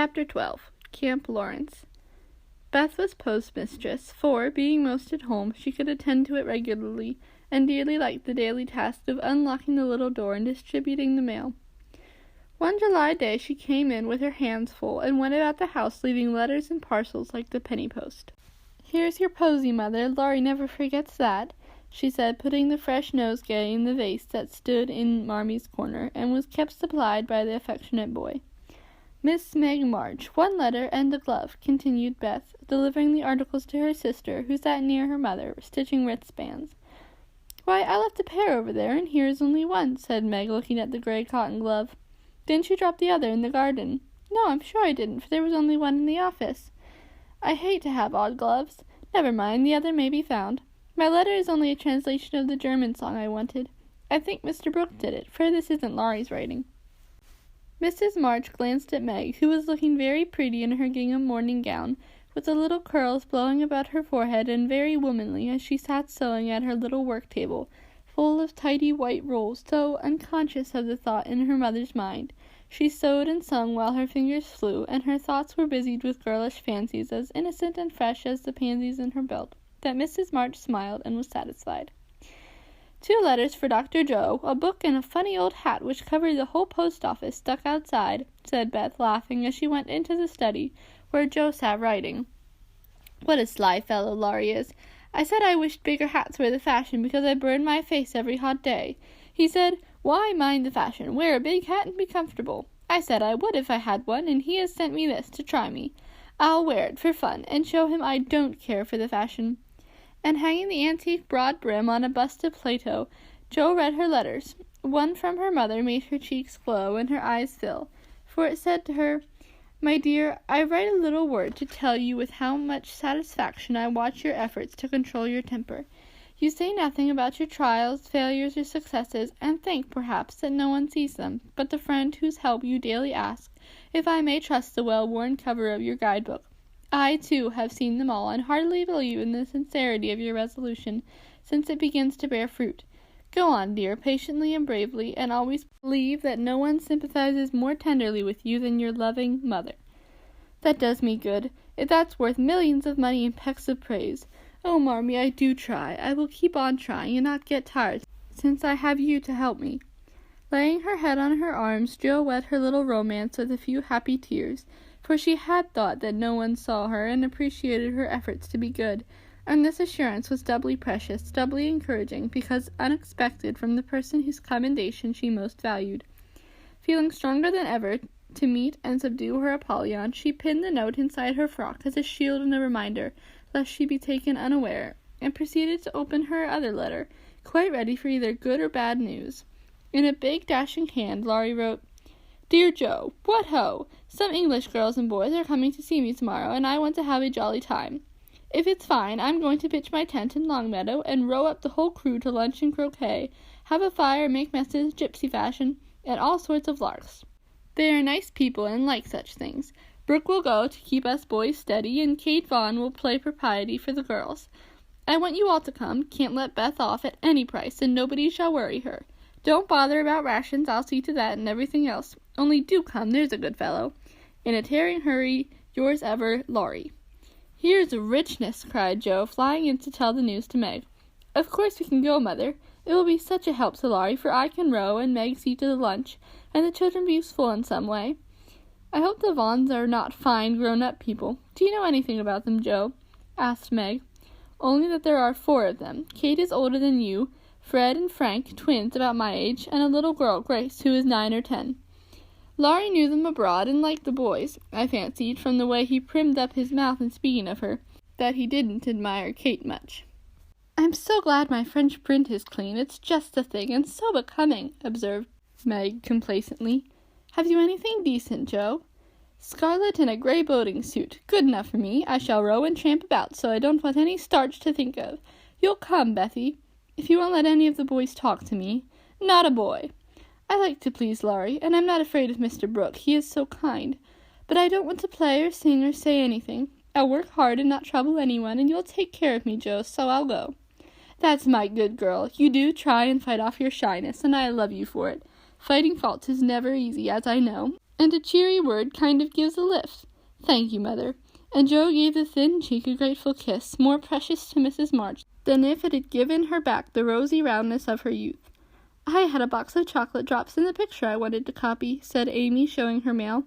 Chapter 12. Camp Laurence. Beth was postmistress, for, being most at home, she could attend to it regularly, and dearly liked the daily task of unlocking the little door and distributing the mail. One July day she came in with her hands full, and went about the house leaving letters and parcels like the penny post. "Here's your posy, Mother. Laurie never forgets that," she said, putting the fresh nosegay in the vase that stood in Marmy's corner, and was kept supplied by the affectionate boy. "Miss Meg March, one letter and a glove," continued Beth, delivering the articles to her sister, who sat near her mother, stitching wristbands. "Why, I left a pair over there, and here is only one," said Meg, looking at the gray cotton glove. "Didn't you drop the other in the garden?" "No, I'm sure I didn't, for there was only one in the office." "I hate to have odd gloves. Never mind, the other may be found. My letter is only a translation of the German song I wanted. I think Mr. Brooke did it, for this isn't Laurie's writing." Mrs. March glanced at Meg, who was looking very pretty in her gingham morning gown, with the little curls blowing about her forehead, and very womanly as she sat sewing at her little work-table, full of tidy white rolls, so unconscious of the thought in her mother's mind. She sewed and sung while her fingers flew, and her thoughts were busied with girlish fancies as innocent and fresh as the pansies in her belt, that Mrs. March smiled and was satisfied. "2 letters for Dr. Joe, a book, and a funny old hat which covered the whole post office stuck outside," said Beth, laughing, as she went into the study, where Joe sat writing. "What a sly fellow Laurie is. I said I wished bigger hats were the fashion, because I burn my face every hot day. He said, 'Why mind the fashion? Wear a big hat and be comfortable.' I said I would if I had one, and he has sent me this to try me. I'll wear it for fun, and show him I don't care for the fashion." And hanging the antique broad brim on a bust of Plato, Jo read her letters. One from her mother made her cheeks glow and her eyes fill, for it said to her, "My dear, I write a little word to tell you with how much satisfaction I watch your efforts to control your temper. You say nothing about your trials, failures, or successes, and think, perhaps, that no one sees them, but the friend whose help you daily ask, if I may trust the well-worn cover of your guidebook. I, too, have seen them all, and heartily believe in the sincerity of your resolution, since it begins to bear fruit. Go on, dear, patiently and bravely, and always believe that no one sympathizes more tenderly with you than your loving mother." "That does me good. If that's worth millions of money and pecks of praise. Oh, Marmee, I do try. I will keep on trying and not get tired, since I have you to help me." Laying her head on her arms, Jo wet her little romance with a few happy tears, for she had thought that no one saw her and appreciated her efforts to be good, and this assurance was doubly precious, doubly encouraging, because unexpected from the person whose commendation she most valued. Feeling stronger than ever to meet and subdue her Apollyon, she pinned the note inside her frock as a shield and a reminder, lest she be taken unaware, and proceeded to open her other letter, quite ready for either good or bad news. In a big, dashing hand, Laurie wrote, "Dear Jo, what ho! Some English girls and boys are coming to see me tomorrow, and I want to have a jolly time. If it's fine, I'm going to pitch my tent in Longmeadow, and row up the whole crew to lunch and croquet, have a fire, make messes, gypsy fashion, and all sorts of larks. They are nice people and like such things. Brooke will go to keep us boys steady, and Kate Vaughn will play propriety for the girls. I want you all to come, can't let Beth off at any price, and nobody shall worry her. Don't bother about rations, I'll see to that and everything else. Only do come, there's a good fellow. In a tearing hurry, yours ever, Laurie." "Here's richness," cried Jo, flying in to tell the news to Meg. "Of course we can go, Mother. It will be such a help to Laurie, for I can row, and Meg see to the lunch, and the children be useful in some way." "I hope the Vaughns are not fine, grown-up people. Do you know anything about them, Jo?" asked Meg. "Only that there are 4 of them. Kate is older than you, Fred and Frank, twins about my age, and a little girl, Grace, who is 9 or 10. Laurie knew them abroad, and liked the boys. I fancied, from the way he primmed up his mouth in speaking of her, that he didn't admire Kate much." "I'm so glad my French print is clean. It's just the thing, and so becoming," observed Meg complacently. "Have you anything decent, Jo?" "Scarlet and a grey boating suit. Good enough for me. I shall row and tramp about, so I don't want any starch to think of. You'll come, Bethy? If you won't let any of the boys talk to me." "Not a boy." "I like to please Laurie, and I'm not afraid of Mr. Brooke. He is so kind. But I don't want to play or sing or say anything. I'll work hard and not trouble anyone, and you'll take care of me, Jo, so I'll go." "That's my good girl. You do try and fight off your shyness, and I love you for it. Fighting faults is never easy, as I know. and a cheery word kind of gives a lift. "Thank you, Mother." And Jo gave the thin cheek a grateful kiss, more precious to Mrs. March than if it had given her back the rosy roundness of her youth. "I had a box of chocolate drops in the picture I wanted to copy," said Amy, showing her mail.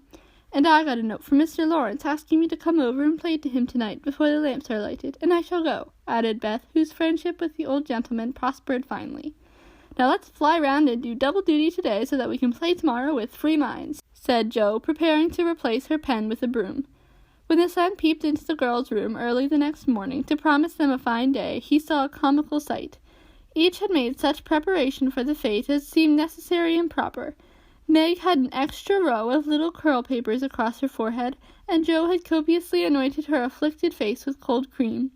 "And I got a note from Mr. Laurence asking me to come over and play to him tonight before the lamps are lighted, and I shall go," added Beth, whose friendship with the old gentleman prospered finely. "Now let's fly round and do double duty today so that we can play tomorrow with free minds," said Jo, preparing to replace her pen with a broom. When the sun peeped into the girls' room early the next morning to promise them a fine day, he saw a comical sight. Each had made such preparation for the fete as seemed necessary and proper. Meg had an extra row of little curl papers across her forehead, and Jo had copiously anointed her afflicted face with cold cream.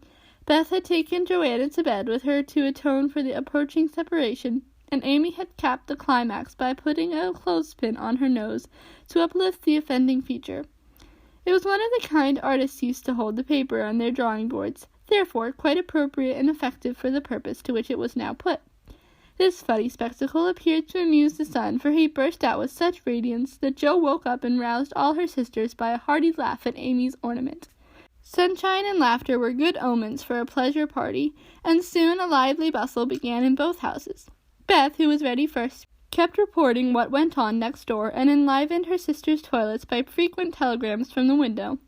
Beth had taken Joanna to bed with her to atone for the approaching separation, and Amy had capped the climax by putting a clothespin on her nose to uplift the offending feature. It was one of the kind artists used to hold the paper on their drawing boards, therefore quite appropriate and effective for the purpose to which it was now put. This funny spectacle appeared to amuse the sun, for he burst out with such radiance that Jo woke up and roused all her sisters by a hearty laugh at Amy's ornament. Sunshine and laughter were good omens for a pleasure party, and soon a lively bustle began in both houses. Beth, who was ready first, kept reporting what went on next door, and enlivened her sisters' toilets by frequent telegrams from the window.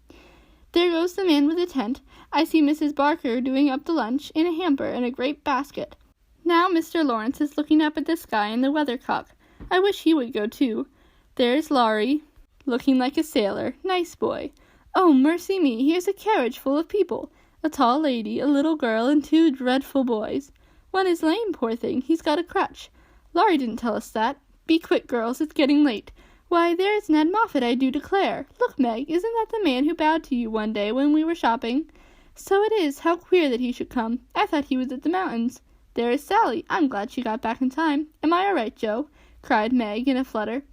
"There goes the man with the tent. I see Mrs. Barker doing up the lunch in a hamper and a great basket. Now Mr. Laurence is looking up at the sky in the weathercock. I wish he would go too. There's Laurie, looking like a sailor. Nice boy. Oh, mercy me, here's a carriage full of people. A tall lady, a little girl, and 2 dreadful boys. One is lame, poor thing. He's got a crutch. Laurie didn't tell us that. Be quick, girls, it's getting late. Why, there's Ned Moffat, I do declare. Look, Meg, isn't that the man who bowed to you one day when we were shopping? So it is. How queer that he should come. I thought he was at the mountains. There is Sally. I'm glad she got back in time. Am I all right, Jo?" cried Meg in a flutter.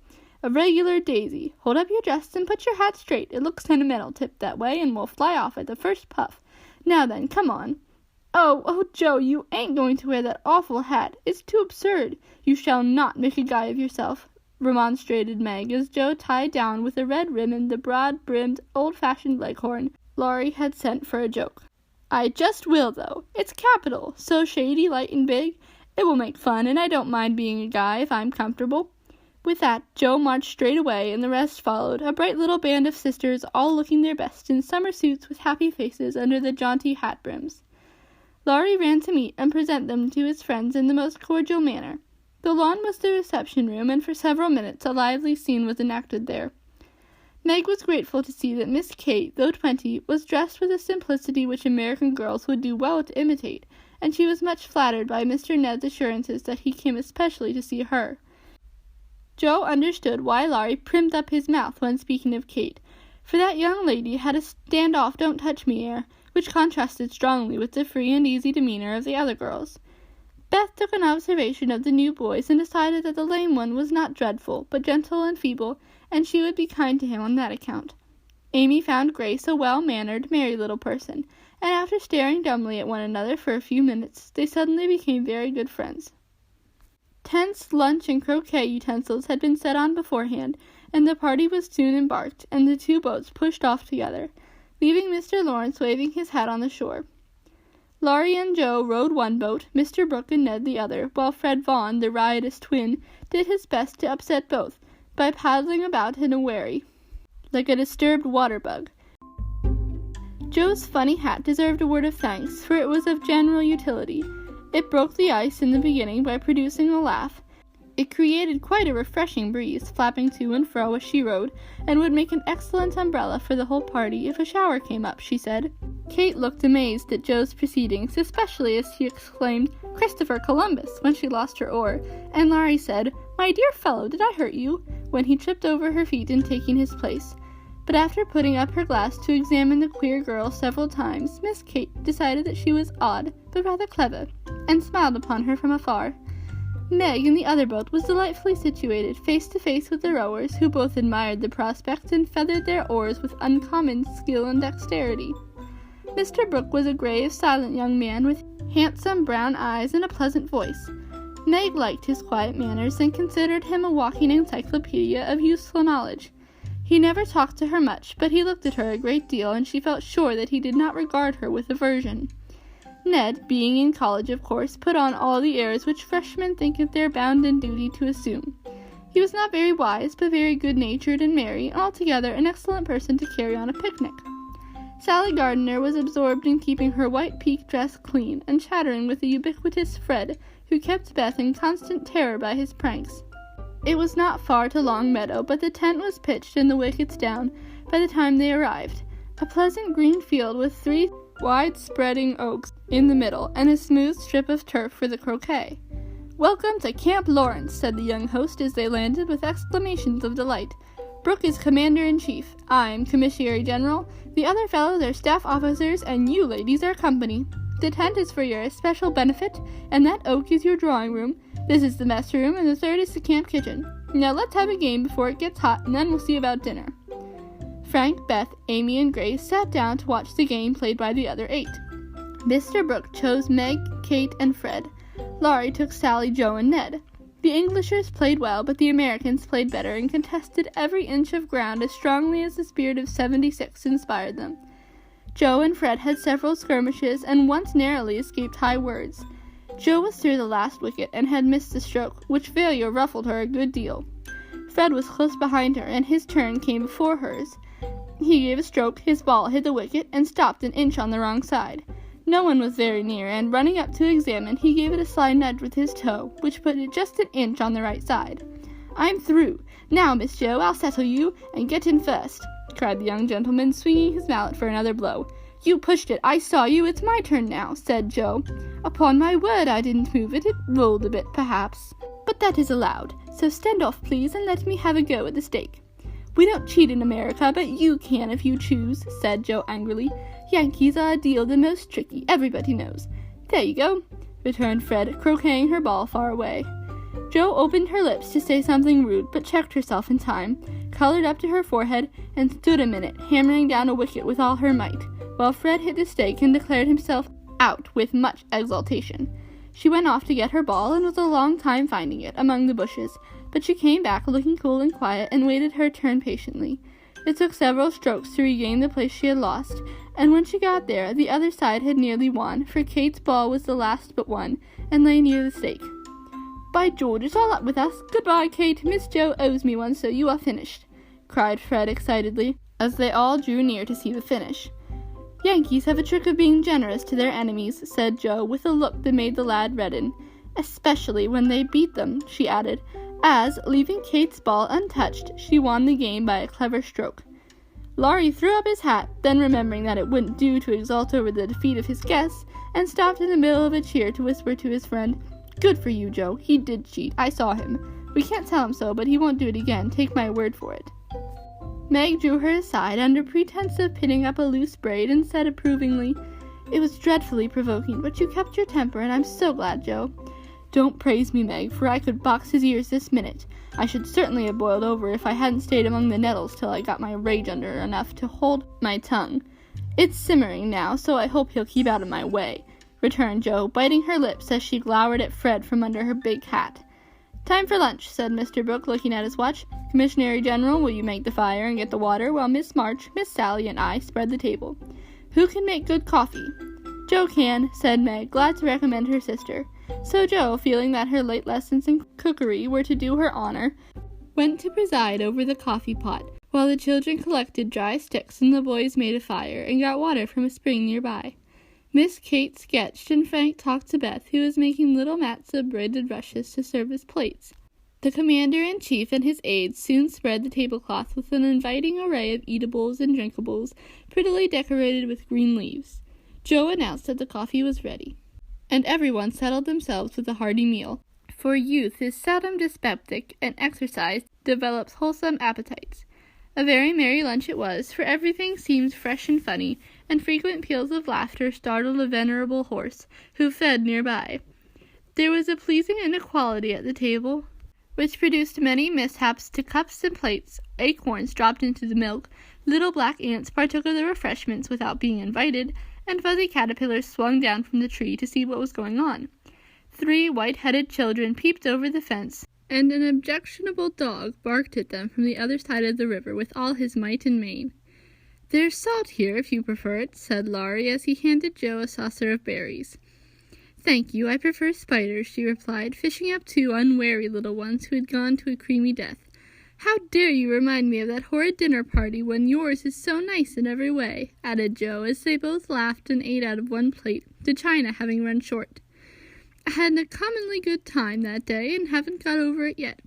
"A regular daisy. Hold up your dress and put your hat straight. It looks sentimental tipped that way, and will fly off at the first puff. Now then, come on." Oh, Jo, you ain't going to wear that awful hat. It's too absurd. You shall not make a guy of yourself," remonstrated Meg, as Jo tied down with a red ribbon the broad-brimmed, old-fashioned leghorn Laurie had sent for a joke. "I just will, though. It's capital. So shady, light, and big. It will make fun, and I don't mind being a guy if I'm comfortable." With that, Jo marched straight away, and the rest followed, a bright little band of sisters, all looking their best in summer suits with happy faces under the jaunty hat brims. Laurie ran to meet and present them to his friends in the most cordial manner. The lawn was the reception room, and for several minutes a lively scene was enacted there. Meg was grateful to see that Miss Kate, though 20, was dressed with a simplicity which American girls would do well to imitate, and she was much flattered by Mr. Ned's assurances that he came especially to see her. Jo understood why Laurie primed up his mouth when speaking of Kate, for that young lady had a stand-off, don't-touch-me air, which contrasted strongly with the free and easy demeanor of the other girls. Beth took an observation of the new boys and decided that the lame one was not dreadful, but gentle and feeble, and she would be kind to him on that account. Amy found Grace a well-mannered, merry little person, and after staring dumbly at one another for a few minutes, they suddenly became very good friends. Tents, lunch, and croquet utensils had been set on beforehand, and the party was soon embarked, and the 2 boats pushed off together, leaving Mr. Laurence waving his hat on the shore. Laurie and Jo rowed one boat, Mr. Brooke and Ned the other, while Fred Vaughn, the riotous twin, did his best to upset both, by paddling about in a wherry, like a disturbed water-bug. Jo's funny hat deserved a word of thanks, for it was of general utility. It broke the ice in the beginning by producing a laugh. It created quite a refreshing breeze, flapping to and fro as she rowed, and would make an excellent umbrella for the whole party if a shower came up, she said. Kate looked amazed at Jo's proceedings, especially as she exclaimed, "Christopher Columbus," when she lost her oar, and Laurie said, "My dear fellow, did I hurt you?" when he tripped over her feet in taking his place. But after putting up her glass to examine the queer girl several times, Miss Kate decided that she was odd, but rather clever, and smiled upon her from afar. Meg, in the other boat, was delightfully situated, face to face with the rowers, who both admired the prospect and feathered their oars with uncommon skill and dexterity. Mr. Brooke was a grave, silent young man with handsome brown eyes and a pleasant voice. Meg liked his quiet manners and considered him a walking encyclopedia of useful knowledge. He never talked to her much, but he looked at her a great deal, and she felt sure that he did not regard her with aversion. Ned, being in college, of course, put on all the airs which freshmen think it their bounden duty to assume. He was not very wise, but very good-natured and merry, and altogether an excellent person to carry on a picnic. Sally Gardner was absorbed in keeping her white pique dress clean, and chattering with the ubiquitous Fred, who kept Beth in constant terror by his pranks. It was not far to Long Meadow, but the tent was pitched and the wickets down by the time they arrived. A pleasant green field with 3 wide-spreading oaks in the middle, and a smooth strip of turf for the croquet. "Welcome to Camp Laurence," said the young host as they landed with exclamations of delight. "Brooke is Commander-in-Chief. I'm Commissary General. The other fellows are staff officers, and you ladies are company. The tent is for your especial benefit, and that oak is your drawing room. This is the mess room, and the third is the camp kitchen. Now let's have a game before it gets hot, and then we'll see about dinner." Frank, Beth, Amy, and Grace sat down to watch the game played by the other 8. Mr. Brooke chose Meg, Kate, and Fred. Laurie took Sally, Joe, and Ned. The Englishers played well, but the Americans played better and contested every inch of ground as strongly as the spirit of '76 inspired them. Joe and Fred had several skirmishes and once narrowly escaped high words. Joe was through the last wicket and had missed the stroke, which failure ruffled her a good deal. Fred was close behind her, and his turn came before hers. He gave a stroke, his ball hit the wicket, and stopped an inch on the wrong side. No one was very near, and running up to examine, he gave it a sly nudge with his toe, which put it just an inch on the right side. "I'm through. Now, Miss Joe, I'll settle you, and get in first," cried the young gentleman, swinging his mallet for another blow. "You pushed it. I saw you. It's my turn now," said Joe. "Upon my word, I didn't move it. It rolled a bit, perhaps. But that is allowed. So stand off, please, and let me have a go at the stake." "We don't cheat in America, but you can if you choose," said Joe angrily. "Yankees are a deal the most tricky, everybody knows." "There you go," returned Fred, croqueting her ball far away. Joe opened her lips to say something rude, but checked herself in time, colored up to her forehead, and stood a minute, hammering down a wicket with all her might, while Fred hit the stake and declared himself out with much exultation. She went off to get her ball, and was a long time finding it, among the bushes, but she came back looking cool and quiet, and waited her turn patiently. It took several strokes to regain the place she had lost, and when she got there, the other side had nearly won, for Kate's ball was the last but one, and lay near the stake. "By George, it's all up with us. Goodbye, Kate. Miss Joe owes me one, so you are finished," cried Fred excitedly, as they all drew near to see the finish. "Yankees have a trick of being generous to their enemies," said Joe, with a look that made the lad redden. "Especially when they beat them," she added, as, leaving Kate's ball untouched, she won the game by a clever stroke. Laurie threw up his hat, then remembering that it wouldn't do to exult over the defeat of his guests, and stopped in the middle of a cheer to whisper to his friend, "Good for you, Joe. He did cheat. I saw him. We can't tell him so, but he won't do it again. Take my word for it." Meg drew her aside under pretense of pinning up a loose braid, and said approvingly, "It was dreadfully provoking, but you kept your temper, and I'm so glad, Joe." "Don't praise me, Meg, for I could box his ears this minute. I should certainly have boiled over if I hadn't stayed among the nettles till I got my rage under enough to hold my tongue. It's simmering now, so I hope he'll keep out of my way," returned Joe, biting her lips as she glowered at Fred from under her big hat. "Time for lunch," said Mr. Brooke, looking at his watch. "Commissionary General, will you make the fire and get the water, while Miss March, Miss Sally, and I spread the table? Who can make good coffee?" "Joe can," said Meg, glad to recommend her sister. So Joe, feeling that her late lessons in cookery were to do her honor, went to preside over the coffee pot, while the children collected dry sticks and the boys made a fire and got water from a spring nearby. Miss Kate sketched, and Frank talked to Beth, who was making little mats of braided rushes to serve as plates. The commander-in-chief and his aides soon spread the tablecloth with an inviting array of eatables and drinkables, prettily decorated with green leaves. Joe announced that the coffee was ready, and everyone settled themselves with a hearty meal, for youth is seldom dyspeptic, and exercise develops wholesome appetites. A very merry lunch it was, for everything seemed fresh and funny, and frequent peals of laughter startled a venerable horse, who fed nearby. There was a pleasing inequality at the table, which produced many mishaps to cups and plates. Acorns dropped into the milk, little black ants partook of the refreshments without being invited, and fuzzy caterpillars swung down from the tree to see what was going on. 3 white-headed children peeped over the fence and an objectionable dog barked at them from the other side of the river with all his might and main. "There's salt here, if you prefer it," said Laurie as he handed Joe a saucer of berries. "Thank you, I prefer spiders," she replied, fishing up 2 unwary little ones who had gone to a creamy death. "How dare you remind me of that horrid dinner party when yours is so nice in every way," added Joe as they both laughed and ate out of one plate, the china having run short. "I had a commonly good time that day and haven't got over it yet.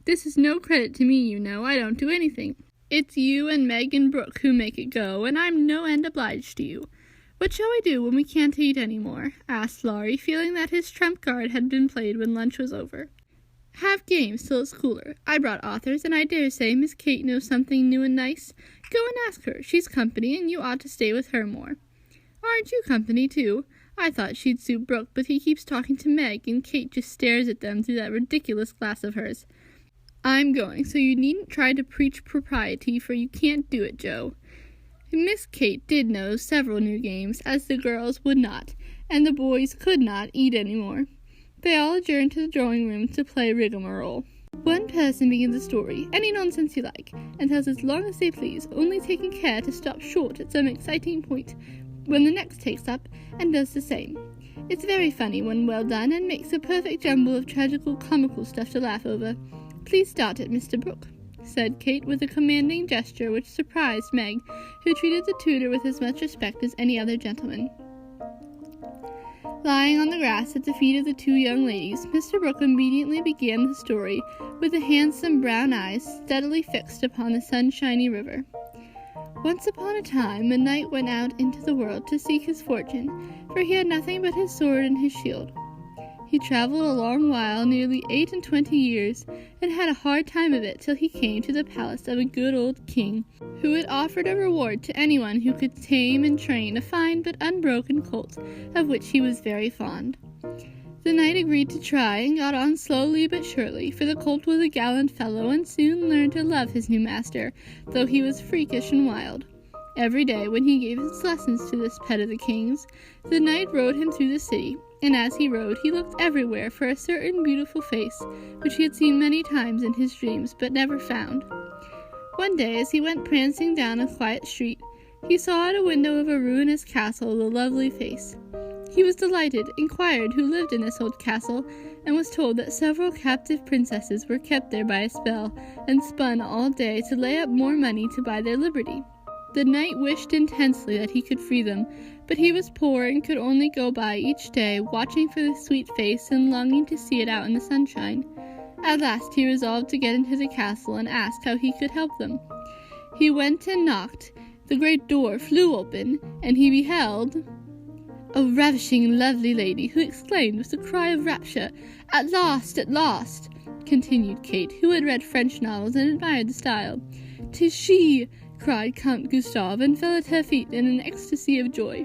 This is no credit to me, you know. I don't do anything. It's you and Meg and Brooke who make it go, and I'm no end obliged to you. What shall we do when we can't eat any more?" asked Laurie, feeling that his trump card had been played when lunch was over. "Have games till it's cooler. I brought authors, and I dare say Miss Kate knows something new and nice. Go and ask her. She's company, and you ought to stay with her more." "Aren't you company, too? I thought she'd suit Brooke, but he keeps talking to Meg, and Kate just stares at them through that ridiculous glass of hers. I'm going, so you needn't try to preach propriety, for you can't do it, Joe." Miss Kate did know several new games, as the girls would not, and the boys could not, eat any more. They all adjourned to the drawing-room to play rigmarole. One person begins a story, any nonsense you like, and tells as long as they please, only taking care to stop short at some exciting point, when the next takes up and does the same. It's very funny when well done, and makes a perfect jumble of tragical comical stuff to laugh over. "Please start it, Mr. Brooke," said Kate with a commanding gesture which surprised Meg, who treated the tutor with as much respect as any other gentleman. Lying on the grass at the feet of the 2 young ladies, Mr. Brooke immediately began the story, with the handsome brown eyes steadily fixed upon the sunshiny river. Once upon a time, a knight went out into the world to seek his fortune, for he had nothing but his sword and his shield. He travelled a long while, nearly 28 years, and had a hard time of it till he came to the palace of a good old king, who had offered a reward to anyone who could tame and train a fine but unbroken colt, of which he was very fond. The knight agreed to try, and got on slowly but surely, for the colt was a gallant fellow, and soon learned to love his new master, though he was freakish and wild. Every day, when he gave his lessons to this pet of the king's, the knight rode him through the city, and as he rode, he looked everywhere for a certain beautiful face, which he had seen many times in his dreams, but never found. One day, as he went prancing down a quiet street, he saw at a window of a ruinous castle the lovely face. He was delighted, inquired who lived in this old castle, and was told that several captive princesses were kept there by a spell, and spun all day to lay up more money to buy their liberty. The knight wished intensely that he could free them, but he was poor and could only go by each day, watching for the sweet face and longing to see it out in the sunshine. At last he resolved to get into the castle and ask how he could help them. He went and knocked. The great door flew open, and he beheld a ravishing, lovely lady, who exclaimed with a cry of rapture, "At last, at last!" continued Kate, who had read French novels and admired the style. "'Tis she!" cried Count Gustave, and fell at her feet in an ecstasy of joy.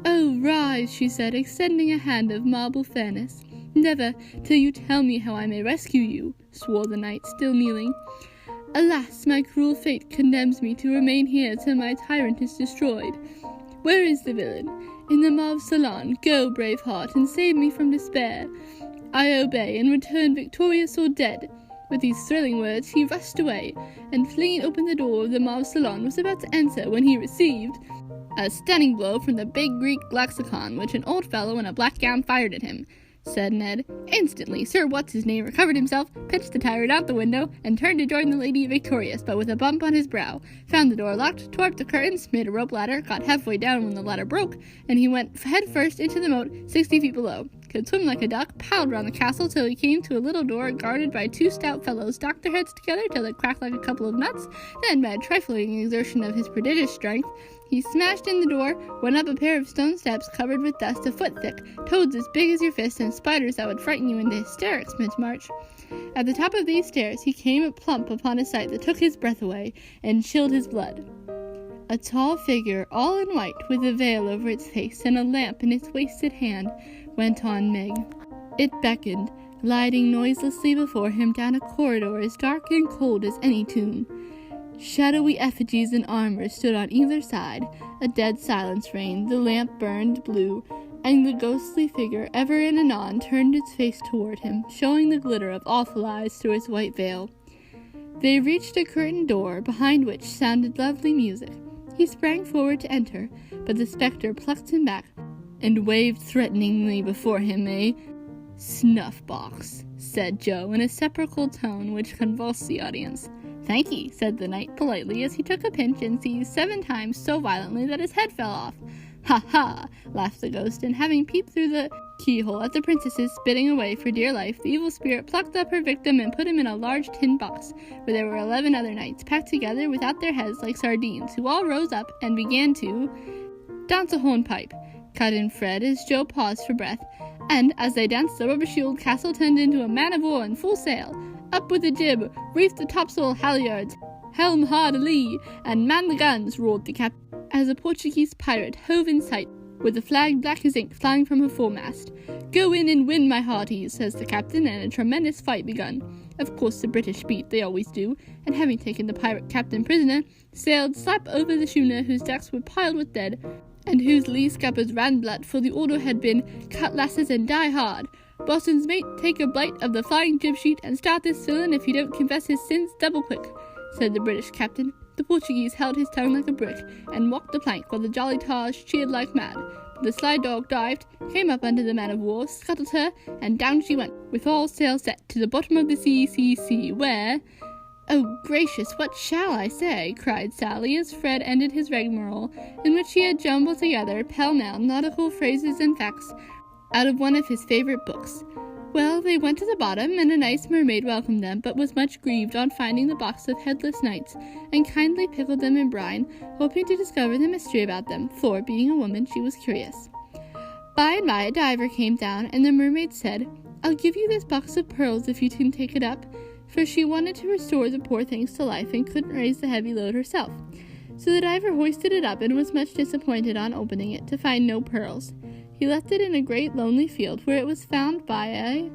"Oh, rise," she said, extending a hand of marble fairness. "Never, till you tell me how I may rescue you," swore the knight, still kneeling. "Alas, my cruel fate condemns me to remain here till my tyrant is destroyed. Where is the villain? In the Mauve Salon. Go, brave heart, and save me from despair. I obey, and return victorious or dead." With these thrilling words, he rushed away, and flinging open the door of the Mauve Salon, was about to enter when he received a stunning blow from the big Greek lexicon, which an old fellow in a black gown fired at him, said Ned. Instantly, Sir What's-his-name recovered himself, pitched the tyrant out the window, and turned to join the lady victorious, but with a bump on his brow. Found the door locked, tore up the curtains, made a rope ladder, got halfway down when the ladder broke, and he went head first into the moat, 60 feet below. Could swim like a duck, paddled round the castle till he came to a little door guarded by 2 stout fellows, knocked their heads together till it cracked like a couple of nuts, then, by a trifling exertion of his prodigious strength, he smashed in the door, went up a pair of stone steps covered with dust a foot thick, toads as big as your fist, and spiders that would frighten you into hysterics mid-march. At the top of these stairs he came plump upon a sight that took his breath away and chilled his blood. A tall figure, all in white, with a veil over its face and a lamp in its wasted hand, went on Meg. It beckoned, gliding noiselessly before him down a corridor as dark and cold as any tomb. Shadowy effigies in armor stood on either side. A dead silence reigned. The lamp burned blue. and the ghostly figure ever and anon turned its face toward him, showing the glitter of awful eyes through its white veil. They reached a curtained door, behind which sounded lovely music. He sprang forward to enter, but the spectre plucked him back, and waved threateningly before him. "A snuff-box," said Joe, in a sepulchral tone which convulsed the audience. "Thank'ee," said the knight politely, as he took a pinch and seized 7 times so violently that his head fell off. "Ha ha!" laughed the ghost, and having peeped through the keyhole at the princess's spitting away for dear life, the evil spirit plucked up her victim and put him in a large tin box, where there were 11 other knights, packed together without their heads like sardines, who all rose up and began to dance a hornpipe, cut in Fred as Joe paused for breath, and as they danced, the rubbishy old castle turned into a man of war in full sail. "Up with the jib, reef the topsail halyards, helm hard alee, and man the guns," roared the captain, as a Portuguese pirate hove in sight, with the flag black as ink flying from her foremast. "Go in and win, my hearties," says the captain, and a tremendous fight begun. Of course the British beat, they always do, and having taken the pirate captain prisoner, sailed slap over the schooner, whose decks were piled with dead, and whose lee scuppers ran blood, for the order had been, "Cut lasses and die hard. Boatswain's mate, take a bite of the flying jib sheet, and start this villain if he don't confess his sins double quick," said the British captain. The Portuguese held his tongue like a brick, and walked the plank, while the jolly tars cheered like mad. But the sly dog dived, came up under the man-of-war, scuttled her, and down she went, with all sail set, to the bottom of the sea, where— "Oh, gracious, what shall I say?" cried Sally, as Fred ended his rigmarole, in which he had jumbled together, pell-mell, nautical phrases and facts, out of one of his favourite books. Well, they went to the bottom, and a nice mermaid welcomed them, but was much grieved on finding the box of headless knights, and kindly pickled them in brine, hoping to discover the mystery about them, for, being a woman, she was curious. By and by a diver came down, and the mermaid said, "I'll give you this box of pearls if you can take it up," for she wanted to restore the poor things to life, and couldn't raise the heavy load herself. So the diver hoisted it up, and was much disappointed on opening it to find no pearls. He left it in a great lonely field, where it was found by a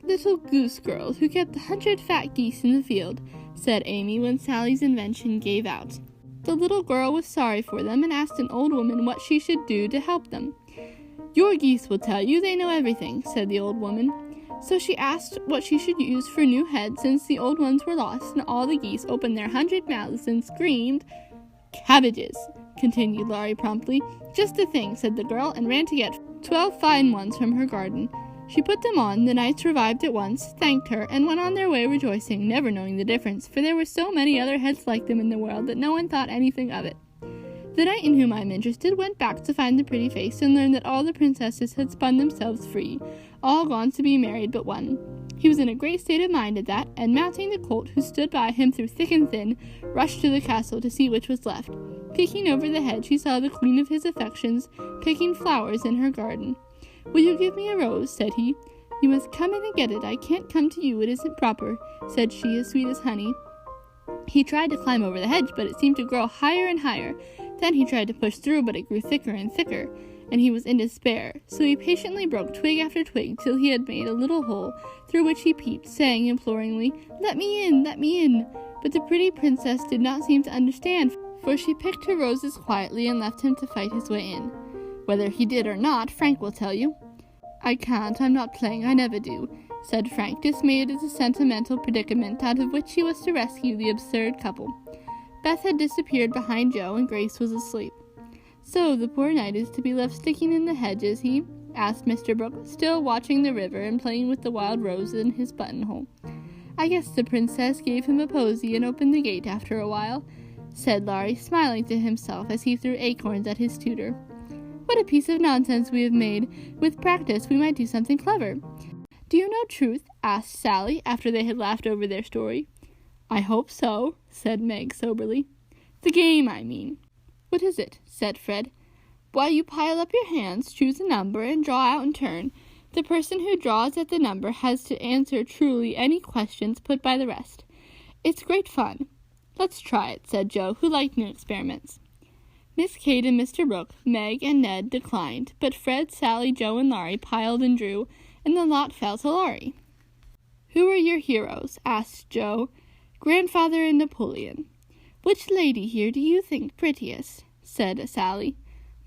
little goose girl, who kept 100 fat geese in the field, said Amy, when Sally's invention gave out. The little girl was sorry for them, and asked an old woman what she should do to help them. "Your geese will tell you, they know everything," said the old woman. So she asked what she should use for new heads, since the old ones were lost, and all the geese opened their 100 mouths and screamed, "Cabbages," continued Laurie promptly. "Just the thing," said the girl, and ran to get 12 fine ones from her garden. She put them on, the knights revived at once, thanked her, and went on their way rejoicing, never knowing the difference, for there were so many other heads like them in the world that no one thought anything of it. The knight in whom I am interested went back to find the pretty face, and learned that all the princesses had spun themselves free, all gone to be married but one. He was in a great state of mind at that, and mounting the colt, who stood by him through thick and thin, rushed to the castle to see which was left. Peeking over the hedge, he saw the queen of his affections picking flowers in her garden. "Will you give me a rose?" said he. "You must come in and get it. I can't come to you, it isn't proper," said she, as sweet as honey. He tried to climb over the hedge, but it seemed to grow higher and higher. Then he tried to push through, but it grew thicker and thicker, and he was in despair. So he patiently broke twig after twig, till he had made a little hole, through which he peeped, saying imploringly, "Let me in, let me in." But the pretty princess did not seem to understand, for she picked her roses quietly and left him to fight his way in. Whether he did or not, Frank will tell you. "I can't, I'm not playing, I never do," said Frank, dismayed at the sentimental predicament out of which he was to rescue the absurd couple. Beth had disappeared behind Joe, and Grace was asleep. "So the poor knight is to be left sticking in the hedge, is he?" asked Mr. Brooke, still watching the river and playing with the wild rose in his buttonhole. "I guess the princess gave him a posy and opened the gate after a while," said Laurie, smiling to himself as he threw acorns at his tutor. "What a piece of nonsense we have made! With practice we might do something clever." "Do you know Truth?" asked Sally, after they had laughed over their story. "I hope so," said Meg soberly. "The game, I mean." "What is it?" said Fred. "Why, you pile up your hands, choose a number, and draw out in turn. The person who draws at the number has to answer truly any questions put by the rest. It's great fun." "Let's try it," said Joe, who liked new experiments. Miss Kate and Mr. Brooke, Meg and Ned declined, but Fred, Sally, Joe, and Laurie piled and drew, and the lot fell to Laurie. "Who are your heroes?" asked Joe. "Grandfather and Napoleon." "Which lady here do you think prettiest?" said Sally.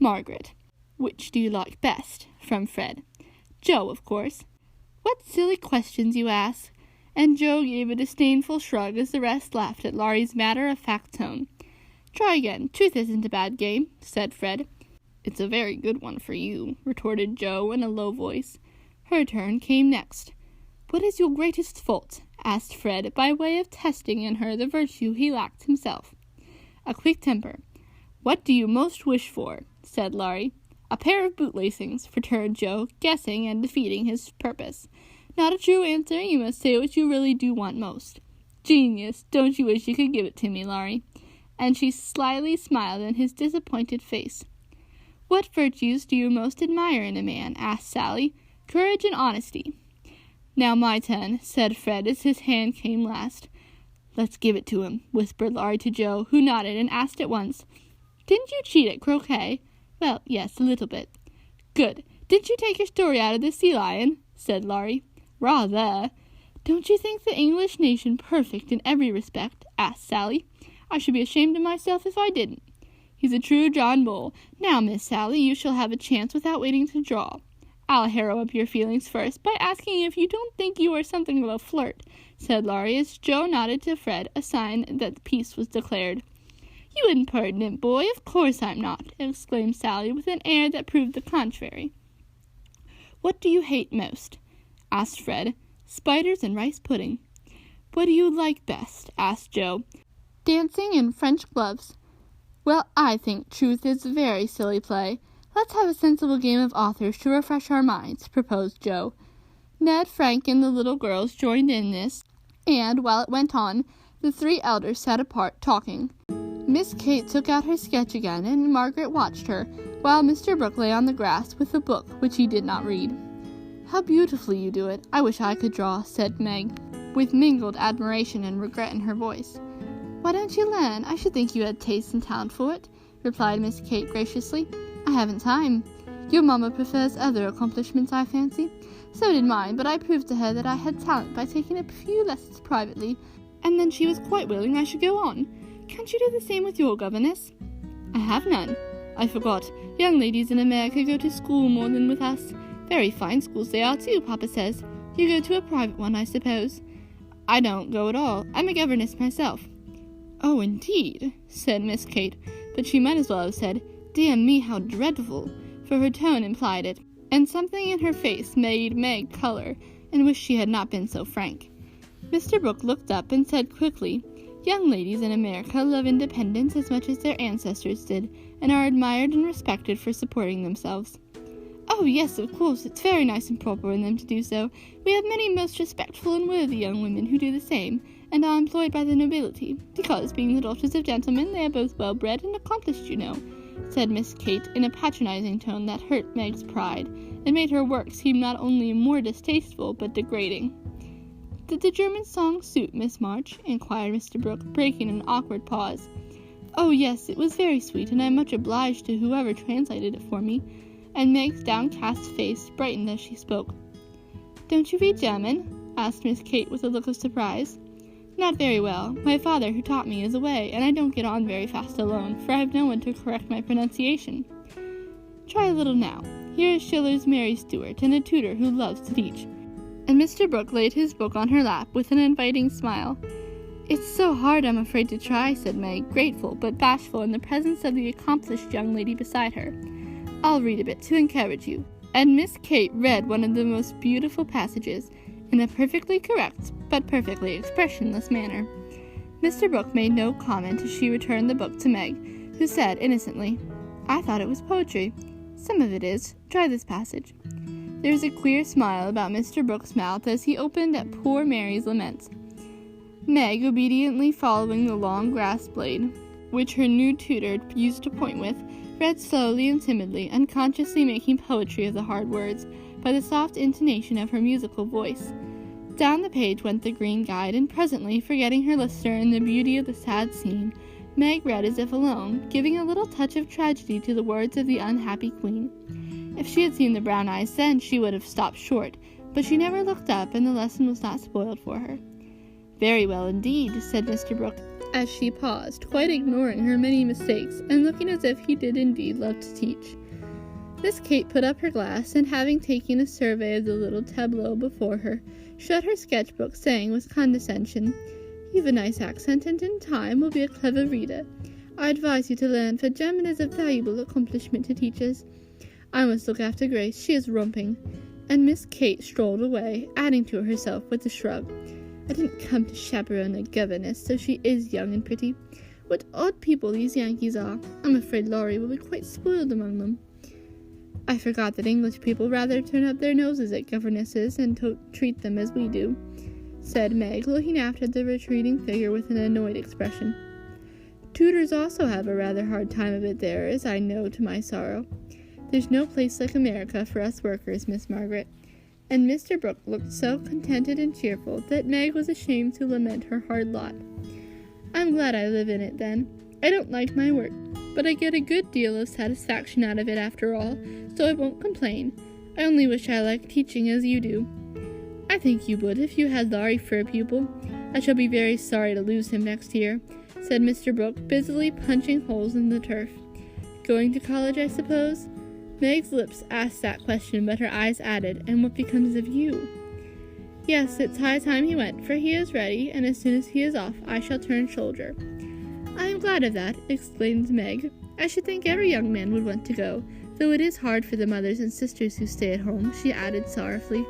"Margaret." "Which do you like best?" from Fred. "Joe, of course." "What silly questions you ask!" And Joe gave a disdainful shrug as the rest laughed at Laurie's matter-of-fact tone. "Try again. Truth isn't a bad game," said Fred. "It's a very good one for you," retorted Joe in a low voice. Her turn came next. "What is your greatest fault?" asked Fred, by way of testing in her the virtue he lacked himself. "A quick temper." "What do you most wish for?" said Laurie. "A pair of bootlacings," returned Joe, guessing and defeating his purpose. "Not a true answer. You must say what you really do want most." "Genius! Don't you wish you could give it to me, Laurie?" And she slyly smiled in his disappointed face. "What virtues do you most admire in a man?" asked Sally. "Courage and honesty." "Now my turn," said Fred as his hand came last. "Let's give it to him," whispered Laurie to Joe, who nodded and asked at once, "Didn't you cheat at croquet?" "Well, yes, a little bit." "Good. Didn't you take your story out of the sea lion?" said Laurie. "Rather." "Don't you think the English nation perfect in every respect?" asked Sally. "I should be ashamed of myself if I didn't." "He's a true John Bull. Now, Miss Sally, you shall have a chance without waiting to draw. I'll harrow up your feelings first by asking if you don't think you are something of a flirt," said Laurie as Joe nodded to Fred, a sign that peace was declared. "You impertinent boy, of course I'm not," exclaimed Sally with an air that proved the contrary. "What do you hate most?" asked Fred. "Spiders and rice pudding." "What do you like best?" asked Joe. "Dancing and French gloves." "Well, I think truth is a very silly play. Let's have a sensible game of authors to refresh our minds," proposed Joe. Ned, Frank, and the little girls joined in this, and, while it went on, the three elders sat apart, talking. Miss Kate took out her sketch again, and Margaret watched her, while Mr. Brooke lay on the grass with a book which he did not read. "How beautifully you do it! I wish I could draw," said Meg, with mingled admiration and regret in her voice. "Why don't you learn? I should think you had taste and talent for it," replied Miss Kate graciously. "I haven't time. Your mamma prefers other accomplishments, I fancy. So did mine, but I proved to her that I had talent by taking a few lessons privately, and then she was quite willing I should go on. Can't you do the same with your governess?" "I have none. I forgot. Young ladies in America go to school more than with us. Very fine schools they are, too, Papa says. You go to a private one, I suppose." "I don't go at all. I'm a governess myself." "Oh, indeed," said Miss Kate, but she might as well have said, "Dear me, how dreadful," for her tone implied it, and something in her face made Meg color, and wish she had not been so frank. Mr. Brooke looked up and said quickly, "Young ladies in America love independence as much as their ancestors did, and are admired and respected for supporting themselves." "Oh, yes, of course, it's very nice and proper in them to do so. We have many most respectful and worthy young women who do the same, and are employed by the nobility, because, being the daughters of gentlemen, they are both well-bred and accomplished, you know," said Miss Kate in a patronizing tone that hurt Meg's pride, and made her work seem not only more distasteful, but degrading. "Did the German song suit Miss March?" inquired Mr. Brooke, breaking an awkward pause. "Oh, yes, it was very sweet, and I'm much obliged to whoever translated it for me," and Meg's downcast face brightened as she spoke. "Don't you read German?" asked Miss Kate with a look of surprise. "Not very well. My father, who taught me, is away, and I don't get on very fast alone, for I have no one to correct my pronunciation." "Try a little now. Here is Schiller's Mary Stuart, and a tutor who loves to teach." And Mr. Brooke laid his book on her lap with an inviting smile. "It's so hard I'm afraid to try," said Meg, grateful but bashful in the presence of the accomplished young lady beside her. "I'll read a bit to encourage you." And Miss Kate read one of the most beautiful passages, in a perfectly correct but perfectly expressionless manner. Mr. Brooke made no comment as she returned the book to Meg, who said innocently, "I thought it was poetry." "Some of it is. Try this passage." There was a queer smile about Mr. Brooke's mouth as he opened at poor Mary's lament. Meg, obediently following the long grass blade, which her new tutor used to point with, read slowly and timidly, unconsciously making poetry of the hard words by the soft intonation of her musical voice. Down the page went the green guide, and presently, forgetting her listener in the beauty of the sad scene, Meg read as if alone, giving a little touch of tragedy to the words of the unhappy queen. If she had seen the brown eyes then, she would have stopped short, but she never looked up, and the lesson was not spoiled for her. "Very well indeed," said Mr. Brooke, as she paused, quite ignoring her many mistakes, and looking as if he did indeed love to teach. Miss Kate put up her glass, and having taken a survey of the little tableau before her, shut her sketchbook, saying with condescension, "You've a nice accent, and in time will be a clever reader. I advise you to learn, for German is a valuable accomplishment to teachers. I must look after Grace, she is romping." And Miss Kate strolled away, adding to herself with a shrug, "I didn't come to chaperone a governess, so she is young and pretty. What odd people these Yankees are. I'm afraid Laurie will be quite spoiled among them." "I forgot that English people rather turn up their noses at governesses and treat them as we do," said Meg, looking after the retreating figure with an annoyed expression. "Tutors also have a rather hard time of it there, as I know to my sorrow. There's no place like America for us workers, Miss Margaret." And Mr. Brooke looked so contented and cheerful that Meg was ashamed to lament her hard lot. "I'm glad I live in it, then. I don't like my work, but I get a good deal of satisfaction out of it after all, so I won't complain. I only wish I liked teaching as you do." "I think you would if you had Laurie for a pupil. I shall be very sorry to lose him next year," said Mr. Brooke, busily punching holes in the turf. "Going to college, I suppose?" Meg's lips asked that question, but her eyes added, "And what becomes of you?" "Yes, it's high time he went, for he is ready, and as soon as he is off, I shall turn soldier." "I am glad of that," exclaimed Meg. "I should think every young man would want to go, though it is hard for the mothers and sisters who stay at home," she added sorrowfully.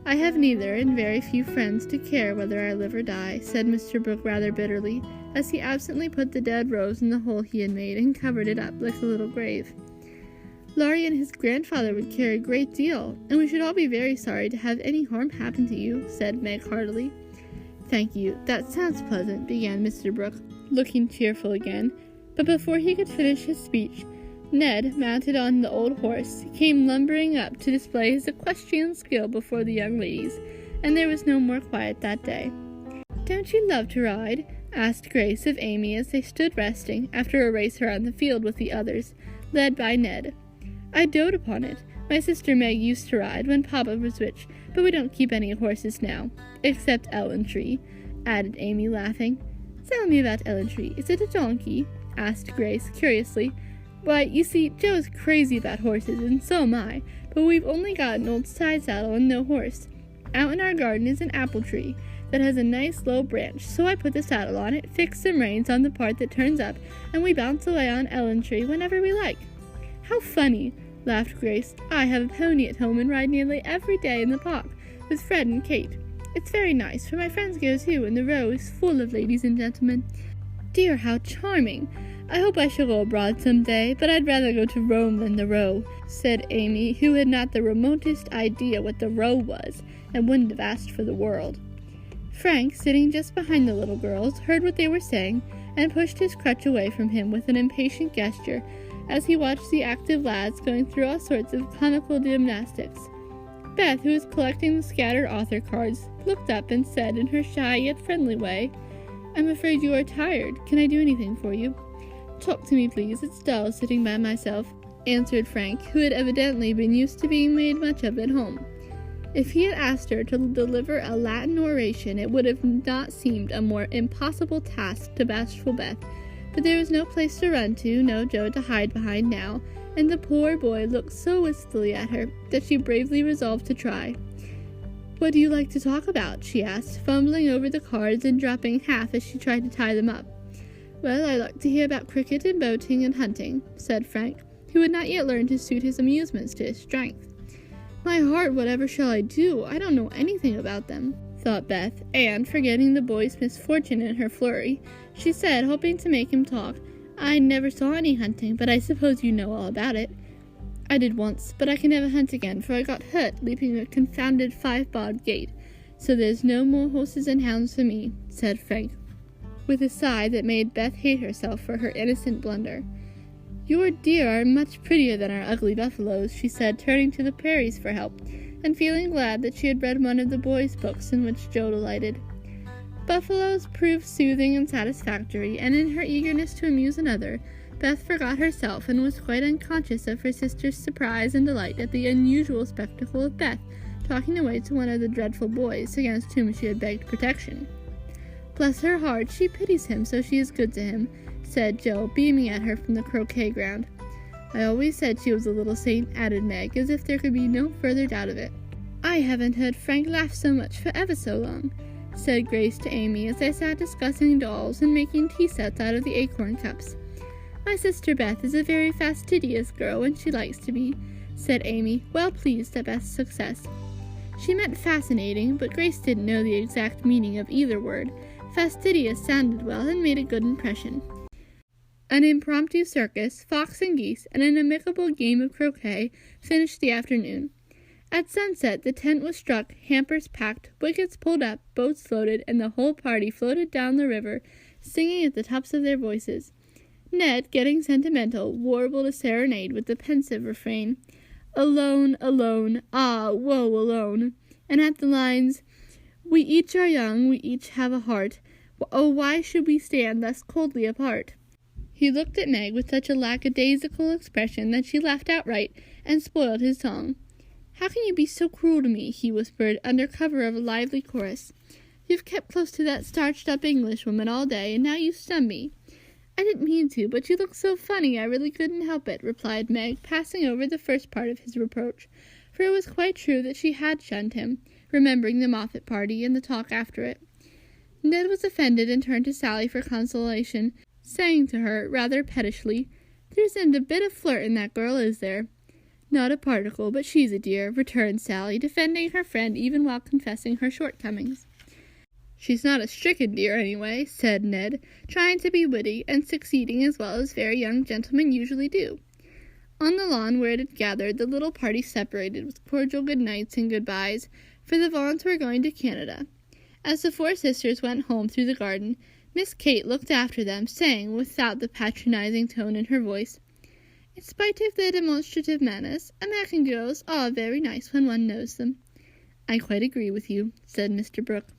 "I have neither, and very few friends to care whether I live or die," said Mr. Brooke rather bitterly, as he absently put the dead rose in the hole he had made and covered it up like a little grave. "Laurie and his grandfather would care a great deal, and we should all be very sorry to have any harm happen to you," said Meg heartily. "Thank you, that sounds pleasant," began Mr. Brooke, looking cheerful again, but before he could finish his speech, Ned, mounted on the old horse, came lumbering up to display his equestrian skill before the young ladies, and there was no more quiet that day. "Don't you love to ride?" asked Grace of Amy as they stood resting after a race around the field with the others, led by Ned. "I dote upon it. My sister Meg used to ride when Papa was rich, but we don't keep any horses now, except Ellen-Tree," added Amy, laughing. "Tell me about Ellen-Tree. Is it a donkey?" asked Grace, curiously. "Why, you see, Joe is crazy about horses, and so am I, but we've only got an old side saddle and no horse. Out in our garden is an apple tree that has a nice low branch, so I put the saddle on it, fix some reins on the part that turns up, and we bounce away on Ellen-Tree whenever we like." "How funny!" laughed Grace. "I have a pony at home and ride nearly every day in the park with Fred and Kate. It's very nice, for my friends go too, and the Row is full of ladies and gentlemen." "Dear, how charming! I hope I shall go abroad some day, but I'd rather go to Rome than the Row," said Amy, who had not the remotest idea what the Row was, and wouldn't have asked for the world. Frank, sitting just behind the little girls, heard what they were saying, and pushed his crutch away from him with an impatient gesture, as he watched the active lads going through all sorts of comical gymnastics. Beth, who was collecting the scattered author cards, looked up and said in her shy yet friendly way, "I'm afraid you are tired. Can I do anything for you?" "Talk to me, please. It's dull sitting by myself," answered Frank, who had evidently been used to being made much of at home. If he had asked her to deliver a Latin oration, it would have not seemed a more impossible task to bashful Beth, but there was no place to run to, no Joe to hide behind now, and the poor boy looked so wistfully at her that she bravely resolved to try. "What do you like to talk about?" she asked, fumbling over the cards and dropping half as she tried to tie them up. "Well, I like to hear about cricket and boating and hunting," said Frank, who had not yet learned to suit his amusements to his strength. "My heart, whatever shall I do? I don't know anything about them," thought Beth, and, forgetting the boy's misfortune in her flurry, she said, hoping to make him talk, "I never saw any hunting, but I suppose you know all about it." "I did once, but I can never hunt again, for I got hurt leaping a confounded 5-barred gate, so there's no more horses and hounds for me," said Frank, with a sigh that made Beth hate herself for her innocent blunder. "Your deer are much prettier than our ugly buffaloes," she said, turning to the prairies for help, and feeling glad that she had read one of the boys' books in which Joe delighted. Buffaloes proved soothing and satisfactory, and in her eagerness to amuse another, Beth forgot herself and was quite unconscious of her sister's surprise and delight at the unusual spectacle of Beth talking away to one of the dreadful boys against whom she had begged protection. "Bless her heart, she pities him, so she is good to him," said Joe, beaming at her from the croquet ground. I always said she was a little saint," added Meg, as if there could be no further doubt of it. "I haven't heard Frank laugh so much for ever so long," said Grace to Amy as they sat discussing dolls and making tea sets out of the acorn cups. "My sister Beth is a very fastidious girl when she likes to be," said Amy, well pleased at Beth's success. She meant fascinating, but Grace didn't know the exact meaning of either word. Fastidious sounded well and made a good impression. An impromptu circus, fox and geese, and an amicable game of croquet finished the afternoon. At sunset, the tent was struck, hampers packed, wickets pulled up, boats floated, and the whole party floated down the river, singing at the tops of their voices. Ned, getting sentimental, warbled a serenade with the pensive refrain, "Alone, alone, ah, woe alone," and at the lines, "We each are young, we each have a heart, oh, why should we stand thus coldly apart?" He looked at Meg with such a lackadaisical expression that she laughed outright and spoiled his song. "How can you be so cruel to me?" he whispered, under cover of a lively chorus. "You've kept close to that starched-up Englishwoman all day, and now you stun me." "I didn't mean to, but you look so funny I really couldn't help it," replied Meg, passing over the first part of his reproach, for it was quite true that she had shunned him, remembering the Moffat party and the talk after it. Ned was offended and turned to Sally for consolation, saying to her, rather pettishly, "There isn't a bit of flirt in that girl, is there?" "Not a particle, but she's a dear," returned Sally, defending her friend even while confessing her shortcomings. "She's not a stricken dear, anyway," said Ned, trying to be witty, and succeeding as well as very young gentlemen usually do. On the lawn where it had gathered, the little party separated with cordial good nights and good-byes, for the Vaughans were going to Canada. As the four sisters went home through the garden, Miss Kate looked after them, saying, without the patronizing tone in her voice, "In spite of their demonstrative manners, American girls are very nice when one knows them." "I quite agree with you," said Mr. Brooke.